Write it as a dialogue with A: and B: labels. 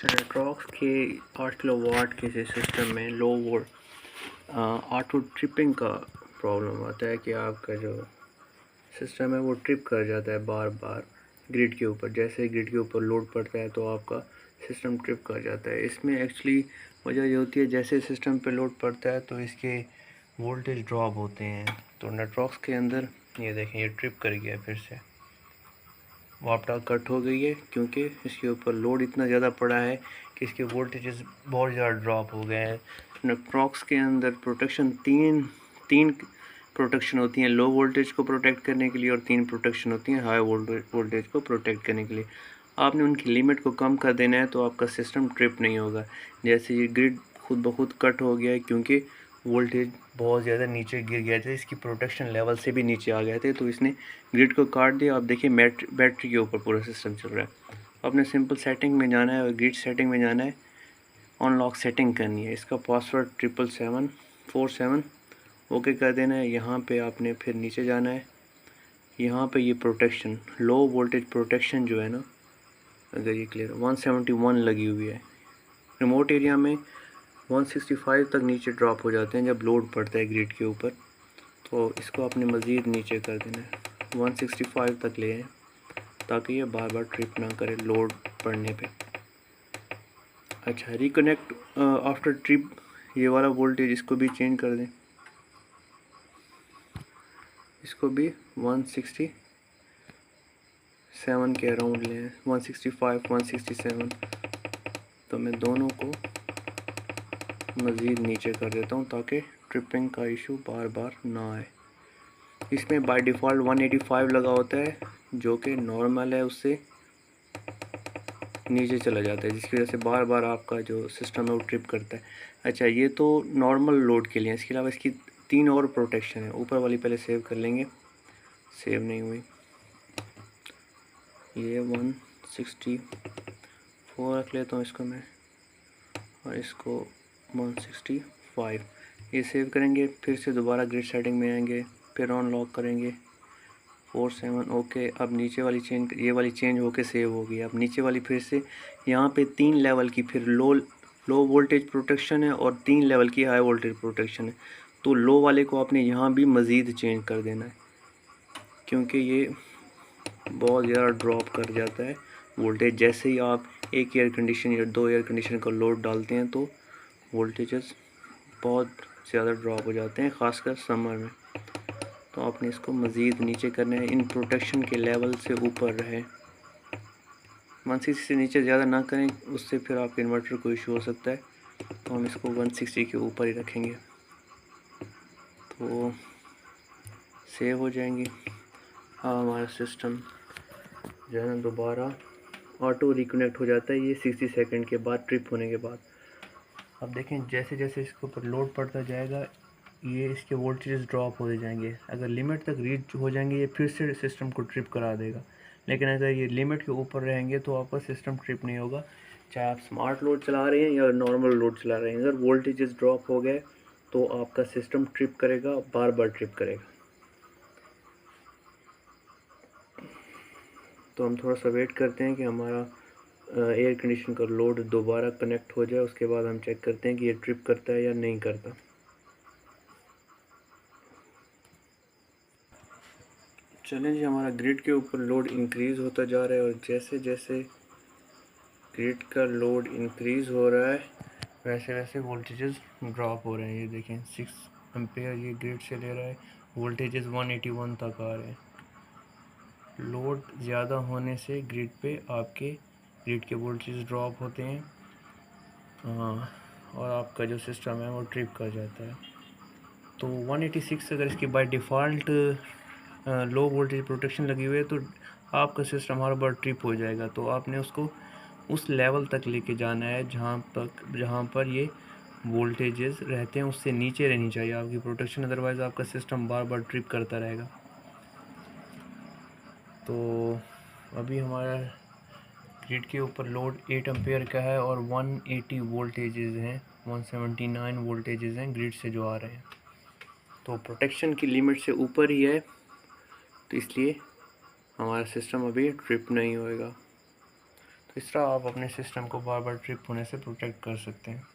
A: रेट्रॉक्स के 8 किलोवाट के सिस्टम में लो वोल्ट ऑटो ट्रिपिंग का प्रॉब्लम आता है कि आपका जो सिस्टम है वो ट्रिप कर जाता है बार बार ग्रिड के ऊपर। जैसे ग्रिड के ऊपर लोड पड़ता है तो आपका सिस्टम ट्रिप कर जाता है। इसमें एक्चुअली वजह ये होती है, जैसे सिस्टम पे लोड पड़ता है तो इसके वोल्टेज ड्रॉप होते हैं। तो नेट्रॉक्स के अंदर ये देखें, ये ट्रिप कर गया, फिर से वापटा कट हो गई है क्योंकि इसके ऊपर लोड इतना ज़्यादा पड़ा है कि इसके वोल्टेजेस बहुत ज़्यादा ड्रॉप हो गए हैं। नेट्रॉक्स के अंदर प्रोटेक्शन तीन प्रोटेक्शन होती हैं, लो वोल्टेज को प्रोटेक्ट करने के लिए, और 3 प्रोटेक्शन होती हैं हाई वोल्टेज को प्रोटेक्ट करने के लिए। आपने उनकी लिमिट को कम कर देना है तो आपका सिस्टम ट्रिप नहीं होगा। जैसे ये ग्रिड खुद ब खुद कट हो गया है क्योंकि वोल्टेज बहुत ज़्यादा नीचे गिर गया था, इसकी प्रोटेक्शन लेवल से भी नीचे आ गए थे, तो इसने ग्रिड को काट दिया। आप देखिए बैटरी के ऊपर पूरा सिस्टम चल रहा है। आपने सिंपल सेटिंग में जाना है और ग्रिड सेटिंग में जाना है, अनलॉक सेटिंग करनी है। इसका पासवर्ड 77747 ओके कर देना है। यहाँ पे आपने फिर नीचे जाना है, यहाँ पे ये प्रोटेक्शन लो वोल्टेज प्रोटेक्शन जो है ना, अगर ये क्लियर 171 लगी हुई है। रिमोट एरिया में 165 तक नीचे ड्रॉप हो जाते हैं जब लोड पड़ता है ग्रिड के ऊपर, तो इसको आपने मज़ीद नीचे कर देना है, 165 तक ले आए ताकि ये बार बार ट्रिप ना करे लोड पड़ने पे। अच्छा, रिकनेक्ट आफ्टर ट्रिप, ये वाला वोल्टेज इसको भी चेंज कर दें, इसको भी 167 के अराउंड लें, 165 167। तो मैं दोनों को मज़ीद नीचे कर देता हूँ ताकि ट्रिपिंग का इशू बार बार ना आए। इसमें बाय डिफ़ॉल्ट 185 लगा होता है जो कि नॉर्मल है, उससे नीचे चला जाता है, जिसकी वजह से बार बार आपका जो सिस्टम है वो ट्रिप करता है। अच्छा, ये तो नॉर्मल लोड के लिए है। इसके अलावा इसकी 3 और प्रोटेक्शन है। ऊपर वाली पहले सेव कर लेंगे, सेव नहीं हुई। ये 164 रख लेता हूँ इसको मैं, और इसको 165। ये सेव करेंगे, फिर से दोबारा ग्रिड सेटिंग में आएंगे, फिर ऑन लॉक करेंगे 47 ओके। अब नीचे वाली चेंज, ये वाली चेंज होके सेव हो गई। अब नीचे वाली फिर से यहाँ पे 3 लेवल की फिर लो वोल्टेज प्रोटेक्शन है और 3 लेवल की हाई वोल्टेज प्रोटेक्शन है। तो लो वाले को आपने यहाँ भी मज़ीद चेंज कर देना है क्योंकि ये बहुत ज़्यादा ड्रॉप कर जाता है वोल्टेज। जैसे ही आप एक एयर कंडीशन या 2 एयर कंडीशन का लोड डालते हैं तो वोल्टेजेस बहुत ज़्यादा ड्रॉप हो जाते हैं, ख़ासकर समर में। तो आपने इसको मज़ीद नीचे करना है, इन प्रोटेक्शन के लेवल से ऊपर रहे। 160 से नीचे ज़्यादा ना करें, उससे फिर आपके इन्वर्टर को इशू हो सकता है। तो हम इसको 160 के ऊपर ही रखेंगे तो सेव हो जाएंगी। हाँ, हमारा सिस्टम जो है ना दोबारा ऑटो रिकनेक्ट हो जाता है ये 60 सेकंड के बाद, ट्रिप होने के बाद। अब देखें, जैसे जैसे इसके ऊपर लोड पड़ता जाएगा ये इसके वोल्टेज ड्रॉप होते जाएंगे। अगर लिमिट तक रीच हो जाएंगे ये फिर से सिस्टम को ट्रिप करा देगा, लेकिन अगर ये लिमिट के ऊपर रहेंगे तो आपका सिस्टम ट्रिप नहीं होगा, चाहे आप स्मार्ट लोड चला रहे हैं या नॉर्मल लोड चला रहे हैं। अगर वोल्टेजेस ड्रॉप हो गए तो आपका सिस्टम ट्रिप करेगा, बार बार ट्रिप करेगा। तो हम थोड़ा सा वेट करते हैं कि हमारा एयर कंडीशन का लोड दोबारा कनेक्ट हो जाए, उसके बाद हम चेक करते हैं कि ये ट्रिप करता है या नहीं करता। चलें जी, हमारा ग्रिड के ऊपर लोड इंक्रीज़ होता जा रहा है और जैसे जैसे ग्रिड का लोड इंक्रीज़ हो रहा है वैसे वैसे वोल्टेजेस ड्रॉप हो रहे हैं। ये देखें 6 एम्पेयर ये ग्रिड से ले रहा है, वोल्टेजेस 181 तक आ रहे हैं। लोड ज़्यादा होने से ग्रिड पे आपके ग्रिड के वोल्टेज ड्रॉप होते हैं और आपका जो सिस्टम है वो ट्रिप कर जाता है। तो 186 अगर इसकी by default low voltage protection लगी हुई है तो आपका सिस्टम हर बार ट्रिप हो जाएगा। तो आपने उसको उस लेवल तक लेके जाना है जहाँ पर ये वोल्टेजेस रहते हैं उससे नीचे रहनी चाहिए आपकी प्रोटेक्शन, अदरवाइज़ आपका सिस्टम बार बार ट्रिप करता रहेगा। तो अभी हमारा ग्रिड के ऊपर लोड 8 एम्पेयर का है और 180 वोल्टेजेस हैं, 179 वोल्टेजेस हैं ग्रिड से जो आ रहे हैं। तो प्रोटेक्शन की लिमिट से ऊपर ही है, तो इसलिए हमारा सिस्टम अभी ट्रिप नहीं होएगा। इस तरह आप अपने सिस्टम को बार बार ट्रिप होने से प्रोटेक्ट कर सकते हैं।